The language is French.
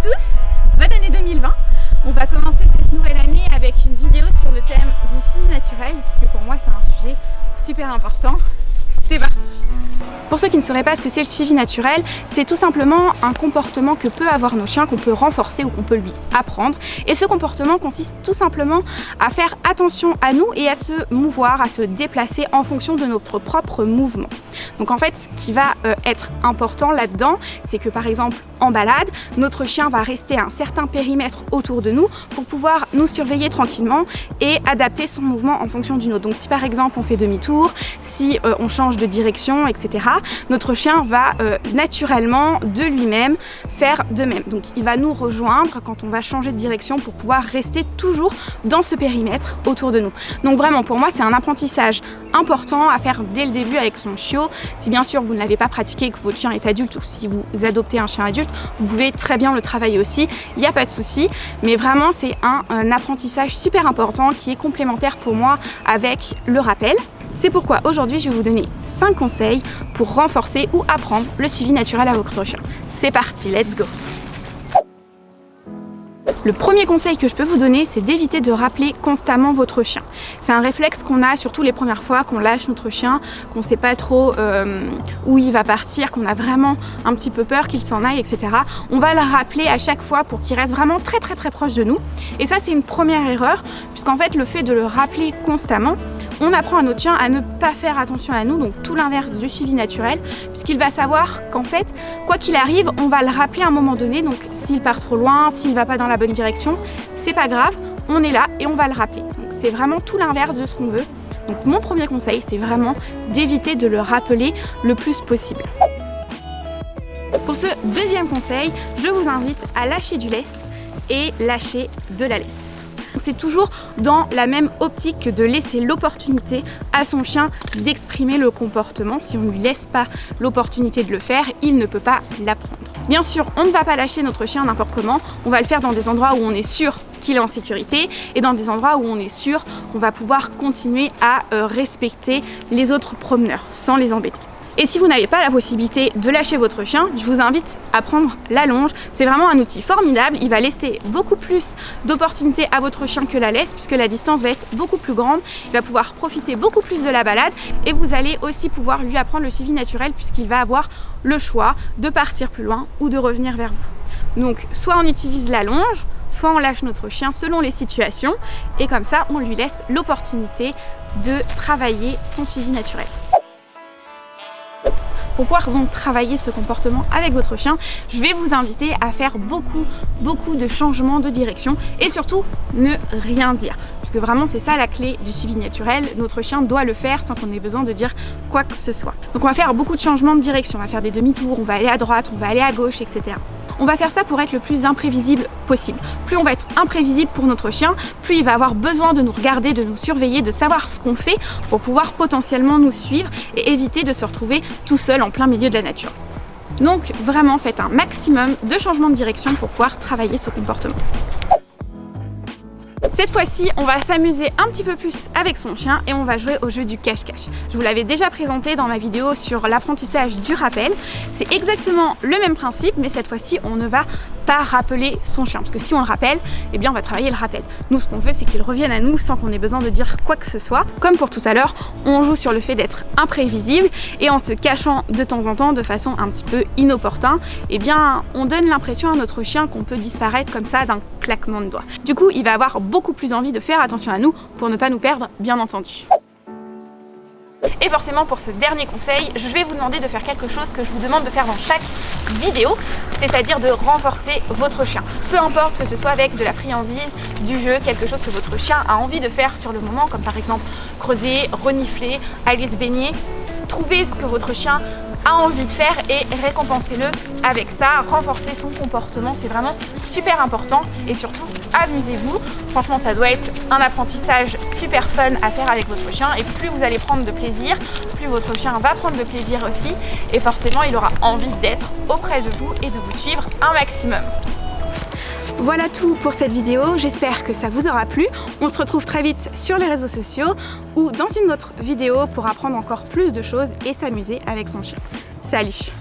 tous, bonne année 2020. On va commencer cette nouvelle année avec une vidéo sur le thème du suivi naturel, puisque pour moi c'est un sujet super important. C'est parti! Pour ceux qui ne sauraient pas ce que c'est le suivi naturel, c'est tout simplement un comportement que peut avoir nos chiens, qu'on peut renforcer ou qu'on peut lui apprendre. Et ce comportement consiste tout simplement à faire attention à nous et à se mouvoir, à se déplacer en fonction de notre propre mouvement. Donc en fait, ce qui va être important là-dedans, c'est que par exemple en balade, notre chien va rester à un certain périmètre autour de nous pour pouvoir nous surveiller tranquillement et adapter son mouvement en fonction du nôtre. Donc si par exemple on fait demi-tour, si on change de direction, etc., notre chien va naturellement de lui-même faire de même. Donc il va nous rejoindre quand on va changer de direction pour pouvoir rester toujours dans ce périmètre autour de nous. Donc vraiment pour moi c'est un apprentissage important à faire dès le début avec son chiot. Si bien sûr vous ne l'avez pas pratiqué, que votre chien est adulte ou si vous adoptez un chien adulte, vous pouvez très bien le travailler aussi, il n'y a pas de souci. Mais vraiment c'est un apprentissage super important qui est complémentaire pour moi avec le rappel. C'est pourquoi aujourd'hui je vais vous donner 5 conseils pour renforcer ou apprendre le suivi naturel à votre chien. C'est parti, let's go! Le premier conseil que je peux vous donner, c'est d'éviter de rappeler constamment votre chien. C'est un réflexe qu'on a surtout les premières fois qu'on lâche notre chien, qu'on ne sait pas trop où il va partir, qu'on a vraiment un petit peu peur qu'il s'en aille, etc. On va le rappeler à chaque fois pour qu'il reste vraiment très proche de nous. Et ça, c'est une première erreur, puisqu'en fait, le fait de le rappeler constamment, on apprend à notre chien à ne pas faire attention à nous, donc tout l'inverse du suivi naturel, puisqu'il va savoir qu'en fait, quoi qu'il arrive, on va le rappeler à un moment donné, donc s'il part trop loin, s'il va pas dans la bonne direction, c'est pas grave, on est là et on va le rappeler. Donc c'est vraiment tout l'inverse de ce qu'on veut. Donc mon premier conseil, c'est vraiment d'éviter de le rappeler le plus possible. Pour ce deuxième conseil, je vous invite à lâcher du lest et lâcher de la laisse. C'est toujours dans la même optique que de laisser l'opportunité à son chien d'exprimer le comportement. Si on ne lui laisse pas l'opportunité de le faire, il ne peut pas l'apprendre. Bien sûr, on ne va pas lâcher notre chien n'importe comment, on va le faire dans des endroits où on est sûr qu'il est en sécurité et dans des endroits où on est sûr qu'on va pouvoir continuer à respecter les autres promeneurs sans les embêter. Et si vous n'avez pas la possibilité de lâcher votre chien, je vous invite à prendre la longe. C'est vraiment un outil formidable, il va laisser beaucoup plus d'opportunités à votre chien que la laisse puisque la distance va être beaucoup plus grande, il va pouvoir profiter beaucoup plus de la balade et vous allez aussi pouvoir lui apprendre le suivi naturel puisqu'il va avoir le choix de partir plus loin ou de revenir vers vous. Donc soit on utilise la longe, soit on lâche notre chien selon les situations et comme ça on lui laisse l'opportunité de travailler son suivi naturel. Pour pouvoir donc travailler ce comportement avec votre chien, je vais vous inviter à faire beaucoup de changements de direction et surtout ne rien dire. Parce que vraiment c'est ça la clé du suivi naturel, notre chien doit le faire sans qu'on ait besoin de dire quoi que ce soit. Donc on va faire beaucoup de changements de direction, on va faire des demi-tours, on va aller à droite, on va aller à gauche, etc. On va faire ça pour être le plus imprévisible possible. Plus on va être imprévisible pour notre chien, plus il va avoir besoin de nous regarder, de nous surveiller, de savoir ce qu'on fait pour pouvoir potentiellement nous suivre et éviter de se retrouver tout seul en plein milieu de la nature. Donc vraiment faites un maximum de changements de direction pour pouvoir travailler ce comportement. Cette fois-ci, on va s'amuser un petit peu plus avec son chien et on va jouer au jeu du cache-cache. Je vous l'avais déjà présenté dans ma vidéo sur l'apprentissage du rappel. C'est exactement le même principe, mais cette fois-ci, on ne va pas rappeler son chien. Parce que si on le rappelle, eh bien on va travailler le rappel. Nous, ce qu'on veut, c'est qu'il revienne à nous sans qu'on ait besoin de dire quoi que ce soit. Comme pour tout à l'heure, on joue sur le fait d'être imprévisible et en se cachant de temps en temps de façon un petit peu inopportune, eh bien on donne l'impression à notre chien qu'on peut disparaître comme ça d'un claquement de doigts. Du coup, il va avoir beaucoup plus envie de faire attention à nous pour ne pas nous perdre, bien entendu. Et forcément pour ce dernier conseil, je vais vous demander de faire quelque chose que je vous demande de faire dans chaque vidéo, c'est-à-dire de renforcer votre chien. Peu importe que ce soit avec de la friandise, du jeu, quelque chose que votre chien a envie de faire sur le moment, comme par exemple creuser, renifler, aller se baigner. Trouvez ce que votre chien a envie de faire et récompensez-le avec ça, renforcez son comportement, c'est vraiment super important et surtout amusez-vous. Franchement ça doit être un apprentissage super fun à faire avec votre chien et plus vous allez prendre de plaisir, plus votre chien va prendre de plaisir aussi et forcément il aura envie d'être auprès de vous et de vous suivre un maximum. Voilà tout pour cette vidéo, j'espère que ça vous aura plu. On se retrouve très vite sur les réseaux sociaux ou dans une autre vidéo pour apprendre encore plus de choses et s'amuser avec son chien. Salut!